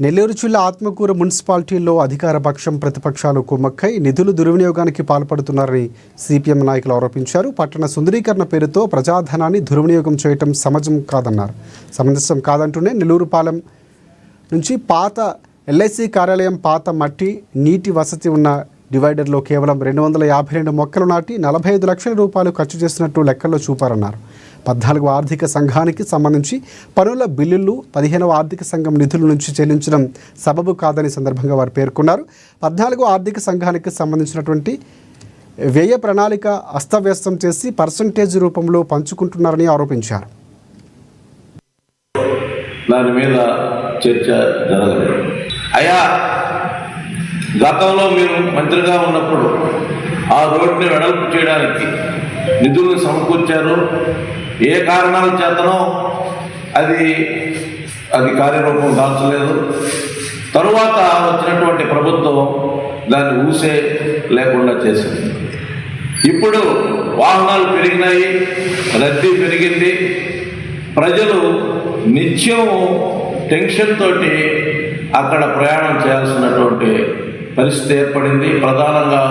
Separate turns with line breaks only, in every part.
నెల్లూరు జిల్లా ఆత్మకూరు మున్సిపాలిటీలో అధికార పక్షం ప్రతిపక్షాలు కుమ్మక్కై నిధులు దుర్వినియోగానికి పాల్పడుతున్నారని సిపిఎం నాయకులు ఆరోపించారు. పట్టణ సుందరీకరణ పేరుతో ప్రజాధనాన్ని దుర్వినియోగం చేయడం సమంజసం కాదంటూనే నెల్లూరు పాలెం నుంచి పాత ఎల్ఐసి కార్యాలయం పాత మట్టి నీటి వసతి ఉన్న డివైడర్లో కేవలం 252 మొక్కలు నాటి 45 లక్షల రూపాయలు ఖర్చు చేసినట్టు లెక్కల్లో చూపారన్నారు. 14వ ఆర్థిక సంఘానికి సంబంధించి పనుల బిల్లులు 15వ ఆర్థిక సంఘం నిధుల నుంచి చెల్లించడం సబబు కాదని సందర్భంగా వారు పేర్కొన్నారు. 14వ ఆర్థిక సంఘానికి సంబంధించినటువంటి వ్యయ ప్రణాళిక అస్తవ్యస్తం చేసి పర్సంటేజ్ రూపంలో పంచుకుంటున్నారని ఆరోపించారు.
దాని మీద చర్చ జరగలేదు. అయ్యా, గతంలో మీరు మంత్రిగా ఉన్నప్పుడు ఆ రోడ్ని వెడల్పు చేయడానికి నిధులను సమకూర్చారు. ఏ కారణాల చేతనో అది కార్యరూపం దాల్చలేదు. తరువాత వచ్చినటువంటి ప్రభుత్వం దాన్ని ఊసే లేకుండా చేసింది. ఇప్పుడు వాహనాలు పెరిగినాయి, రద్దీ పెరిగింది. ప్రజలు నిత్యం టెన్షన్ తోటి అక్కడ ప్రయాణం చేయాల్సినటువంటి పరిస్థితి ఏర్పడింది. ప్రధానంగా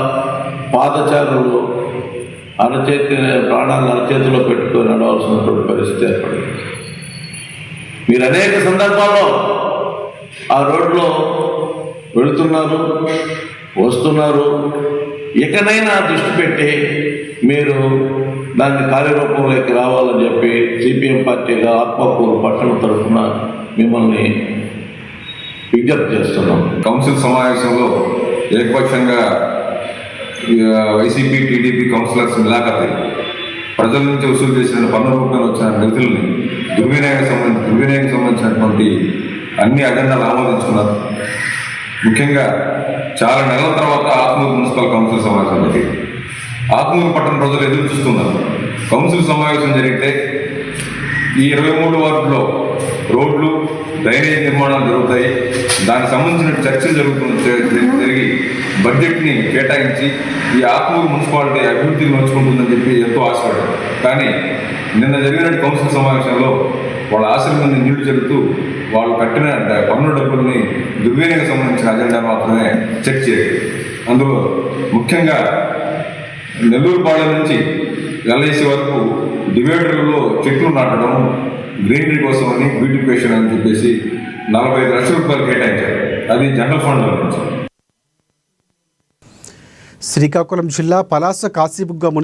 పాదచారులు ప్రాణాలను అరచేతిలో పెట్టుకొని నడవలసినటువంటి పరిస్థితి ఏర్పడింది. మీరు అనేక సందర్భాల్లో ఆ రోడ్లో వెళుతున్నారు, వస్తున్నారు. ఇకనైనా దృష్టి పెట్టి మీరు దాన్ని కార్యరూపంలోకి రావాలని చెప్పి సిపిఎం పార్టీగా ఆత్మకూరు పట్టణ తరఫున మిమ్మల్ని విజ్ఞప్తి చేస్తున్నాం.
కౌన్సిల్ సమావేశంలో ఏకపక్షంగా వైసీపీ టీడీపీ కౌన్సిలర్స్ మిలాఖతై ప్రజల నుంచి వసూలు చేసిన పన్నుల రూపంలో వచ్చిన నిధుల్ని దుర్వినియోగం సంబంధించినటువంటి అన్ని అజెండాలు ఆమోదించుకున్నారు. ముఖ్యంగా చాలా నెలల తర్వాత ఆత్మూరు మున్సిపల్ కౌన్సిల్ సమావేశం జరిగింది. ఆత్మూరు పట్టణ ప్రజలు ఎదురు చూస్తున్నారు. కౌన్సిల్ సమావేశం జరిగితే ఈ 23 వార్డులో రోడ్లు, డ్రైనేజ్ నిర్మాణాలు జరుగుతాయి. దానికి సంబంధించిన చర్చలు జరిగి బడ్జెట్ని కేటాయించి ఈ ఆత్మూరు మున్సిపాలిటీ అభివృద్ధికి నోచుకుంటుందని చెప్పి ఎంతో ఆశపడ్డారు. కానీ నిన్న జరిగిన కౌన్సిల్ సమావేశంలో వాళ్ళ ఆశల మీద నీళ్లు జరుగుతూ వాళ్ళు కట్టిన పన్ను డబ్బుల్ని దుర్వినియోగం సంబంధించిన అజెండా మాత్రమే చెక్ చేయాలి. అందులో ముఖ్యంగా నెల్లూరు పాలెం నుంచి ఎల్ఐసి వరకు డివైడర్లలో చెట్లు నాటడం, గ్రీనరీ కోసం అని బ్యూటిఫికేషన్ అని చెప్పేసి 45 లక్షల రూపాయలు కేటాయించారు. అది జనరల్ ఫండ్ నుంచి.
శ్రీకాకుళం జిల్లా పలాస కాశీబుగ్గ మున్సిపల్